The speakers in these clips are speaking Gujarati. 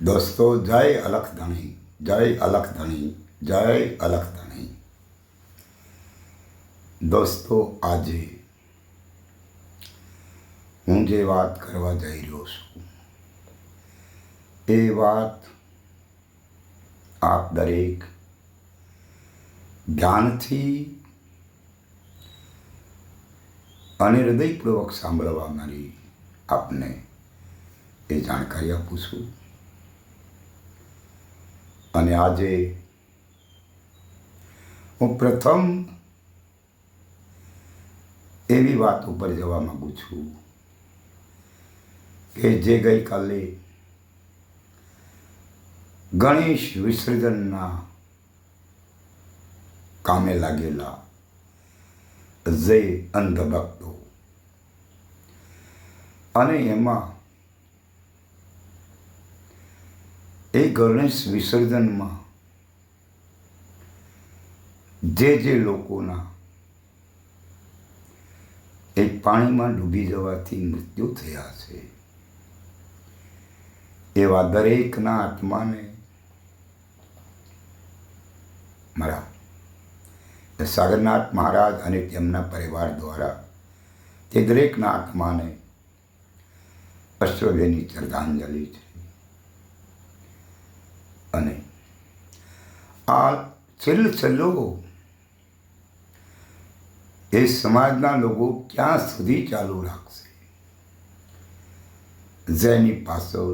દોસ્તો, જય અલખધણી, જય અલખધણી, જય અલખધણી. દોસ્તો, આજે હું જે વાત કરવા જઈ રહ્યો છું એ વાત આપ દરેક ધ્યાનથી અને હૃદયપૂર્વક સાંભળવા મારી આપને એ જાણકારી આપું છું. અને આજે હું પ્રથમ એવી વાત ઉપર જવા માંગુ છું કે જે ગઈકાલે ગણેશ વિસર્જનના કામે લાગેલા જે અંધભક્તો અને એમાં એ ગણેશ વિસર્જનમાં જે લોકોના એ પાણીમાં ડૂબી જવાથી મૃત્યુ થયા છે એવા દરેકના આત્માને મારા સાગરનાથ મહારાજ અને તેમના પરિવાર દ્વારા તે દરેકના આત્માને અશ્વભેની શ્રદ્ધાંજલિ છે. અને આ સિલસિલો એ સમાજના લોકો ક્યાં સુધી ચાલુ રાખશે? જેની પાછળ,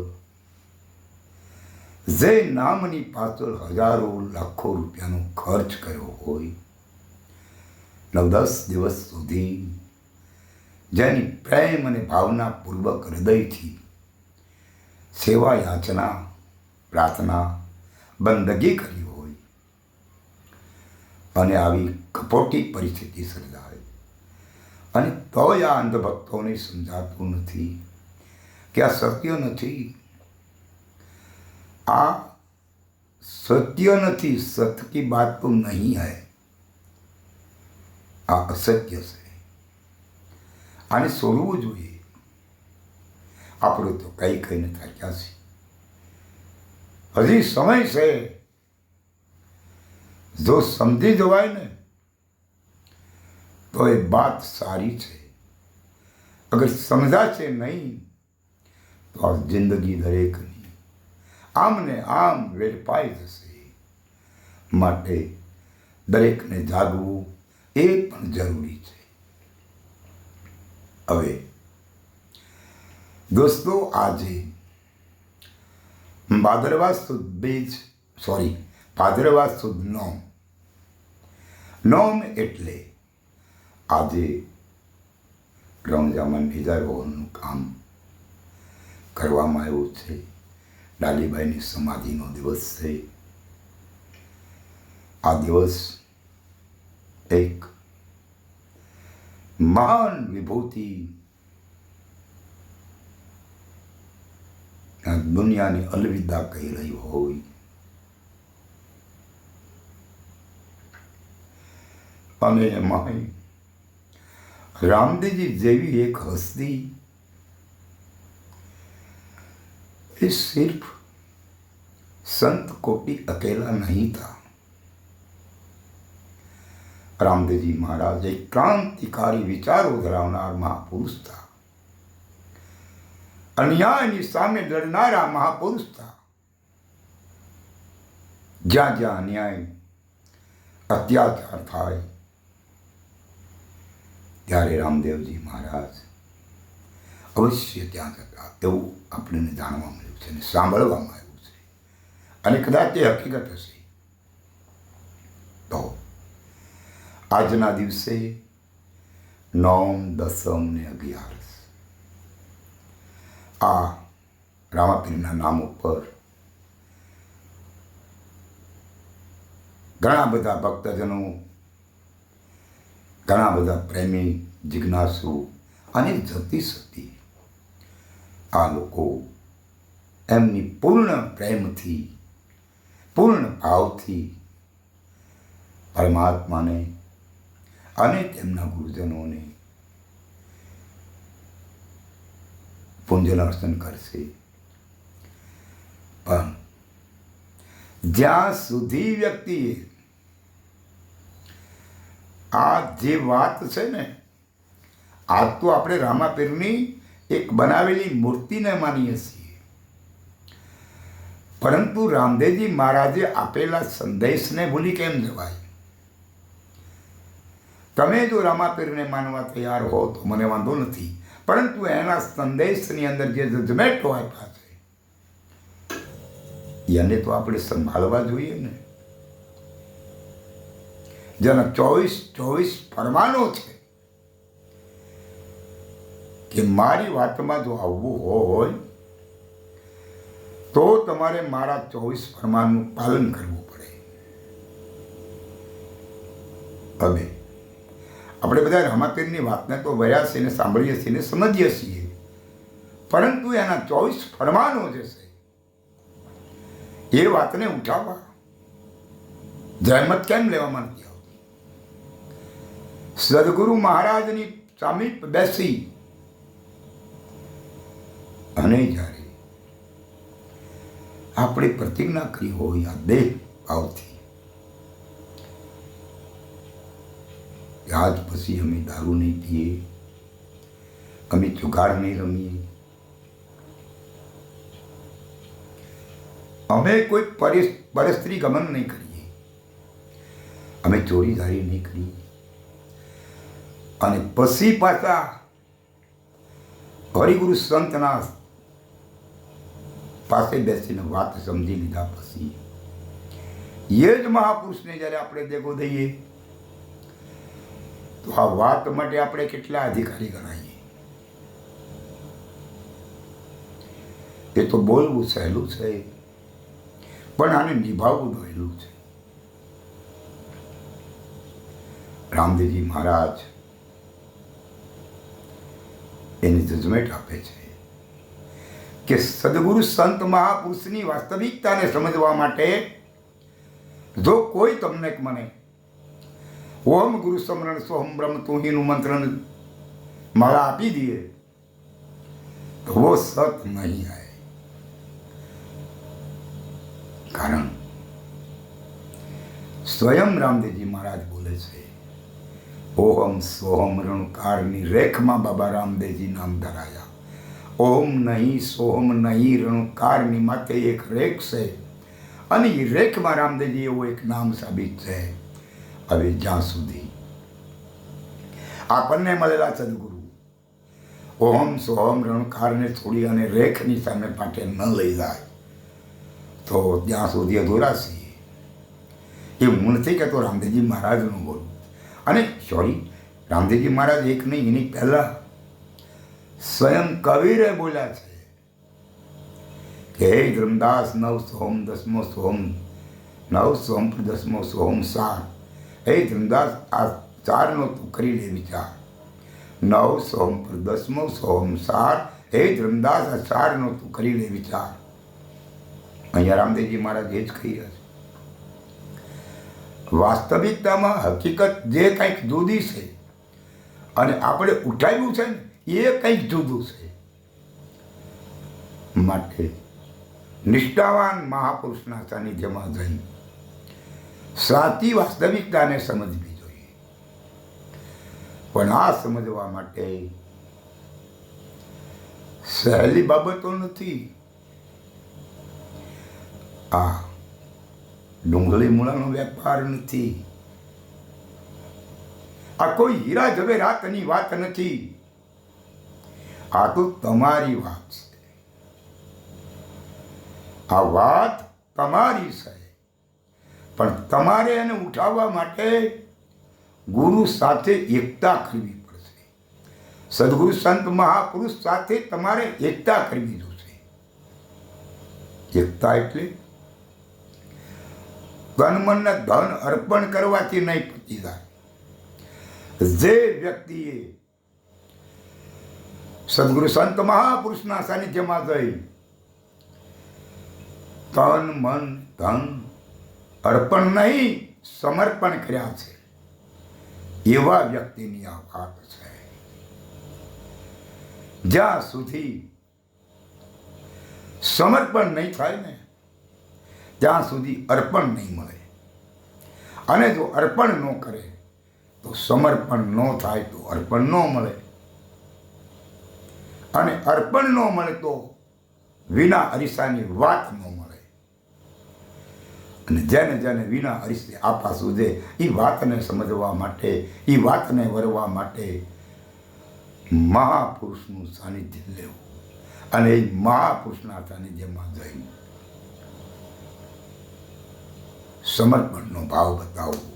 જે નામની પાછળ હજારો લાખો રૂપિયાનો ખર્ચ કર્યો હોય, 9-10 દિવસ સુધી જેની પ્રેમ અને ભાવનાપૂર્વક હૃદયથી સેવા, યાચના, પ્રાર્થના, બંદગી કરી હોય અને આવી કપોટી પરિસ્થિતિ સર્જાય અને તોય આ અંધભક્તોને સમજાતું નથી કે આ સત્ય નથી, આ સત્ય નથી, સત્ય કી બાત તો નહીં હૈ, આ અસત્ય છે, આને છોડવું જોઈએ. આપણું તો કઈને થાક્યા છે, હજી સમય છે. જો સમજી જવાય ને તો એ બાત સારી છે, અગર સમજાશે નહીં તો આ જિંદગી દરેકની આમ ને આમ વેડફાઈ જશે. માટે દરેકને જાગવું એ પણ જરૂરી છે. હવે દોસ્તો, આજે ભાદરવા સુદ નોમ એટલે આજે રમજામાં નિજારોનું કામ કરવામાં આવ્યું છે. ડાલીબાઈની સમાધિનો દિવસ છે. આ દિવસ એક મહાન વિભૂતિ દુનિયાને અલવિદા કહી રહી હોય અને એમાં રામદેવજી જેવી એક હસ્તી એ સિર્ફ સંત કોટી અકેલા નહીં था. રામદેવજી મહારાજ એક ક્રાંતિકારી વિચારો ધરાવનાર મહાપુરુષ था, અન્યાયની સામે લડનારા મહાપુરુષ था. જ્યાં જ્યાં અન્યાય, અત્યાચાર થાય ત્યારે રામદેવજી મહારાજ અવશ્ય ત્યાં જતા, એવું આપણને જાણવા મળ્યું છે અને સાંભળવામાં આવ્યું છે. અને કદાચ એ હકીકત હશે. તો આજના દિવસે 9, 10 ને 11 આ રામાપીરના નામ ઉપર ઘણા બધા ભક્તજનો, ઘણા બધા પ્રેમી, જિજ્ઞાસુ અને જતી સતી આ લોકો એમની પૂર્ણ પ્રેમથી, પૂર્ણ ભાવથી પરમાત્માને અને તેમના ગુરુજનોને પૂંજન અર્ચન કરશે. પણ જ્યાં સુધી વ્યક્તિએ આ જે વાત છે ને, આ તો આપણે રામાપીરની એક બનાવેલી મૂર્તિને માનીએ છીએ, પરંતુ રામદેવજી મહારાજે આપેલા સંદેશને ભૂલી કેમ જવાય? તમે જો રામાપીરને માનવા તૈયાર હો તો મને વાંધો નથી, પરંતુ એના સંદેશની અંદર જે જજમેન્ટો આપ્યા છે એને તો આપણે સંભાળવા જોઈએ ને. જેના 24 ફરમાનો છે કે મારી વાતમાં જો આવવું હોય તો તમારે મારા 24 ફરમાનનું પાલન કરવું પડે. હવે આપણે બધા રામાપીરની વાતને તો વયા છીએ ને, સાંભળીએ છીએ ને, સમજીએ છીએ, પરંતુ એના 24 ફરમાનો જે છે એ વાતને ઉઠાવવા જહેમત કેમ લેવામાં નથી આવતી? સદગુરુ મહારાજની સમીપ બેસી અને જ્યારે આપણે પ્રતિજ્ઞા કરી હોય આ દેહ ભાવથી આજ પછી અમે દારૂ નહીં પીએ, અમે જુગાર નહીં રમીએ, અમે કોઈ પરસ્ત્રી ગમન નહીં કરીએ, અમે ચોરીદારી નહીં કરીએ, અને પછી પાછા હરિગુરુ સંતના પાસે બેસીને વાત સમજી લીધા પછી એ જ મહાપુરુષને જ્યારે આપણે દેખો દઈએ તો આ વાત માટે આપણે કેટલા અધિકારી ગણાઈએ? એ તો બોલવું સહેલું છે, પણ આને નિભાવવું દોહેલું છે. રામદેવજી મહારાજ એની જજમેન્ટ આપે છે કે સદગુરુ સંત મહાપુરુષની વાસ્તવિકતાને સમજવા માટે જો કોઈ તમને મને ઓમ ગુરુ સમરણ સોહમ બ્રહ્મ તુહીનું મંત્રને માળા આપી દઈએ તો વો સત નહીં આए. કારણ સ્વયં રામદેવજી મહારાજ બોલે છે, ઓહમ સોહમ રણકારની રેખમાં બાબા રામદેવજી નામ ધરાયા. ઓમ નહીં સોહમ નહીં રણકારની માથે એક રેખ છે, અને એ રેખમાં રામદેવજી એવું એક નામ સાબિત છે. હવે જ્યાં સુધી આપણને મળેલા સદગુરુ ઓહમ સોહમ રણકારને છોડી અને રેખની સામે પાટે ન લઈ જાય તો ત્યાં સુધી અધૂરા છીએ. એ હું નથી કહેતો, રામદેવજી મહારાજનું બોલું. અને સોરી, રામદેવજી મહારાજ એક નહીં, એની પહેલા સ્વયં કબીરે બોલ્યા છે કે હે ધર્મદાસ નવ સોહમ દસમો સોહમ, નવ સોહમ દસમો સોહમ સાર. હે ધર્મદાસ આ ચારનો તું કરી લે વિચાર. નવ સોહમ પર દસમો સોહમ સાર. હે ધર્મદાસ આ ચારનો તું કરી લે વિચાર. અહીંયા રામદેવજી મહારાજ એ જ કહી રહ્યા છે. વાસ્તવિકતામાં હકીકત જે કંઈક જુદી છે અને આપણે ઉઠાવ્યું છે ને એ કંઈક જુદું છે. માટે નિષ્ઠાવાન મહાપુરુષના સાનિધ્યમાં જઈ સાચી વાસ્તવિકતાને સમજવી જોઈએ. પણ આ સમજવા માટે સહેલી બાબતો નથી. આ ડુંગળી મૂળાનો વેપાર નથી. આ કોઈ હીરા ઝવેરાતની વાત નથી. આ તો તમારી વાત છે. આ વાત તમારી છે, પણ તમારે એને ઉઠાવવા માટે ગુરુ સાથે એકતા કરવી પડશે. સદગુરુ સંત મહાપુરુષ સાથે તમારે એકતા કરવી જોશે. એકતા એટલે તન મનને ધન અર્પણ કરવાથી નહીં પતી જાય. જે વ્યક્તિએ સદગુરુ સંત મહાપુરુષના સાનિધ્યમાં જઈ તન મન ધન અર્પણ નહીં સમર્પણ કર્યા છે, એવા વ્યક્તિની આ વાત છે. જ્યાં સુધી સમર્પણ નહીં થાય ને ત્યાં સુધી અર્પણ નહીં મળે. અને જો અર્પણ ન કરે તો સમર્પણ ન થાય તો અર્પણ ન મળે. અને અર્પણ ન મળે તો વિના અરીસાની વાત ન મળે. અને જેને જેને વિના અરીસે આપા સૂજે એ વાતને સમજવા માટે, એ વાતને વરવા માટે મહાપુરુષનું સાનિધ્ય લેવું અને એ મહાપુરુષના સાનિધ્યમાં જઈ સમર્પણનો ભાવ બતાવવો.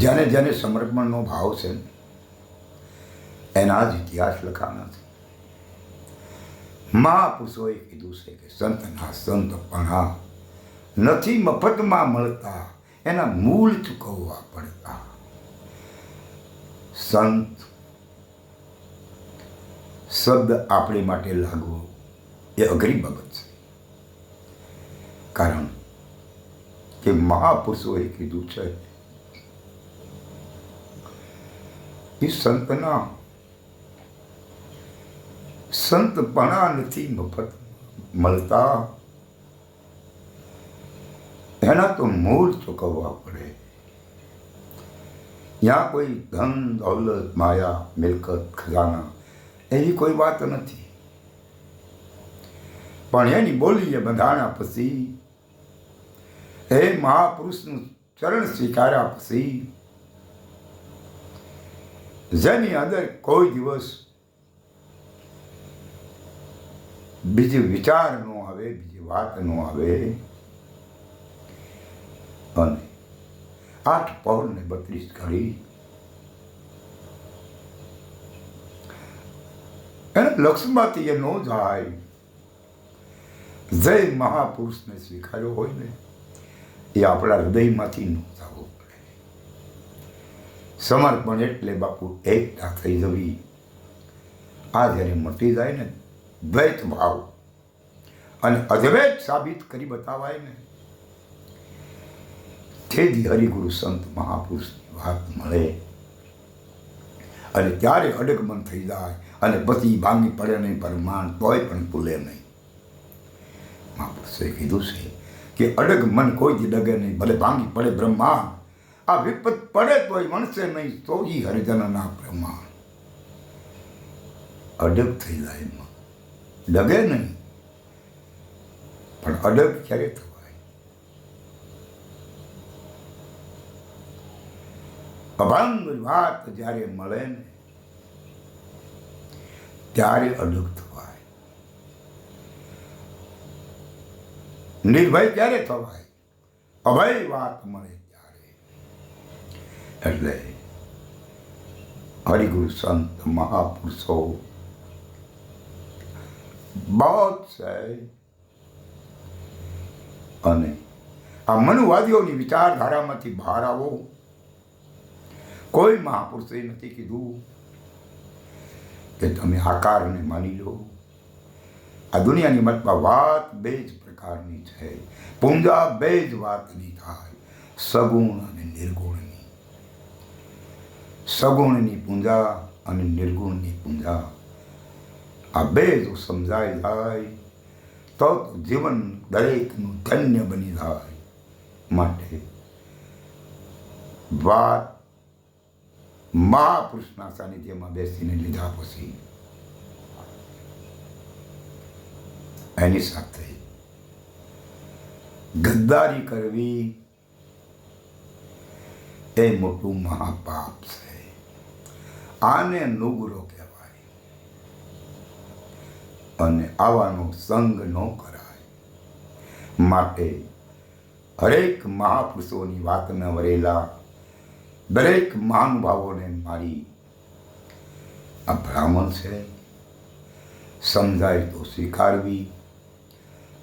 જેને જેને સમર્પણનો ભાવ છે એના જ ઇતિહાસ લખાણા છે. મહાપુરુષોએ કીધું છે કે સંતના સંતપણા નથી મફતમાં મળતા, એના મૂળ ચૂકવવા પડતા. સંત શબ્દ આપણી માટે લાગવો એ અઘરી બાબત છે. કારણ કે મહાપુરુષોએ કીધું છે એ સંતના સંતપણા નથી મફત મળતા, એના તો મૂળ ચૂકવવા પડે. ત્યાં કોઈ ધન દૌલત માયા મિલકત ખજાના એવી કોઈ વાત નથી. પણ એની બોલીએ બંધાણા પછી, એ મહાપુરુષનું ચરણ સ્વીકાર્યા પછી, જેની અંદર કોઈ દિવસ બીજી વિચાર ન આવે, બીજી વાત ન આવે, અને 8 પૌર ને 32 ઘડી એના લક્ષ્યમાંથી એ ન જાય. જય મહાપુરુષને સ્વીકાર્યો હોય ને એ આપણા હૃદયમાંથી ન થવો પડે. સમર્પણ એટલે બાપુ એકતા થઈ જવી. આ જ્યારે મટી જાય ને દ્વૈત ભાવ અને અદ્વૈત સાબિત કરી બતાવાય ને, તેથી હરિગુરુ સંત મહાપુરુષની વાત મળે. અને ત્યારે અડગમન થઈ જાય અને પછી ભાંગી પડે નહીં પરમાન, તોય પણ ભૂલે નહીં. મહાપુરુષે કીધું છે કે અડગ મન કોઈ દી ડગે નહીં, ભલે ભાંગી પડે બ્રહ્માંડ, આ વિપત પડે તોય વણશે નહીં, તો ઈ હરિજનના પ્રમાણ. અડગ થઈ જાય મન, ડગે નહીં, પણ અડગ ક્યારે થવાય? અભંગ વાત જ્યારે મળે ને ત્યારે અડગ થવાય. નિર્ભય ક્યારે થવાય? અભય વાત મળે ત્યારે. એટલે હરિગુરુ સંત મહાપુરુષો બહુ છે. અને આ મનુવાદીઓની વિચારધારામાંથી બહાર આવો. કોઈ મહાપુરુષે નથી કીધું કે તમે આકારને માની લો. આ દુનિયાની મતમાં વાત બે જ પ્રકારની છે. પૂંજા બે જ વાતની થાય, સગુણ અને નિર્ગુણની. સગુણની પૂંજા અને નિર્ગુણની પૂંજા, આ બે જો સમજાઈ જાય તો જીવન દરેકનું ધન્ય બની જાય. માટે વાત મહાપુરુષના સાનિધ્યમાં બેસીને લીધા પછી એની સાથે ગદ્દારી કરવી એ મોટું મહાપાપ છે. આને નુગરો કહેવાય. અને આવાનો સંગ ન કરાય. માટે હરેક મહાપુરુષોની વાતને વરેલા દરેક મહાનુભાવોને મારી આ ભલામણ છે. સમજાય તો સ્વીકારવી,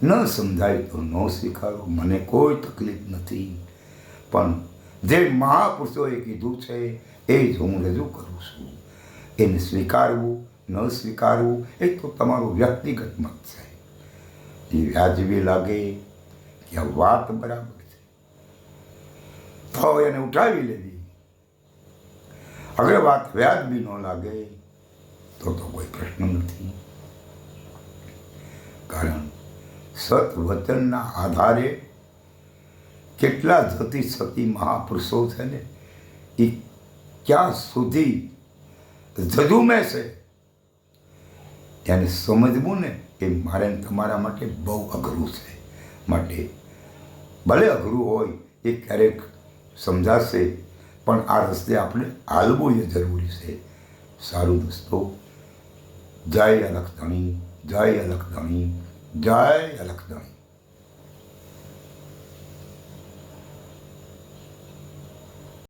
ન સમજાય તો ન સ્વીકારો. મને કોઈ તકલીફ નથી, પણ જે મહાપુરુષોએ કીધું છે એ જ હું રજૂ કરું છું. એને સ્વીકારવું ન સ્વીકારવું એ તો તમારું વ્યક્તિગત મત છે. એ વ્યાજબી લાગે કે આ વાત બરાબર છે તો એને ઉઠાવી લેવી. અગર વાત વ્યાજબી ન લાગે તો કોઈ પ્રશ્ન નથી. કારણ સત વચનના આધારે કેટલા જતી સતી મહાપુરુષો છે ને એ ક્યાં સુધી જજુમે છે તેને સમજવું ને એ મારે ને તમારા માટે બહુ અઘરું છે. માટે ભલે અઘરું હોય એ ક્યારેક સમજાશે, પણ આ રસ્તે આપણે હાલવું એ જરૂરી છે. સારું દોસ્તો, જય અલખ ધણી, જય અલખ ધણી, જય અલખ ધણી.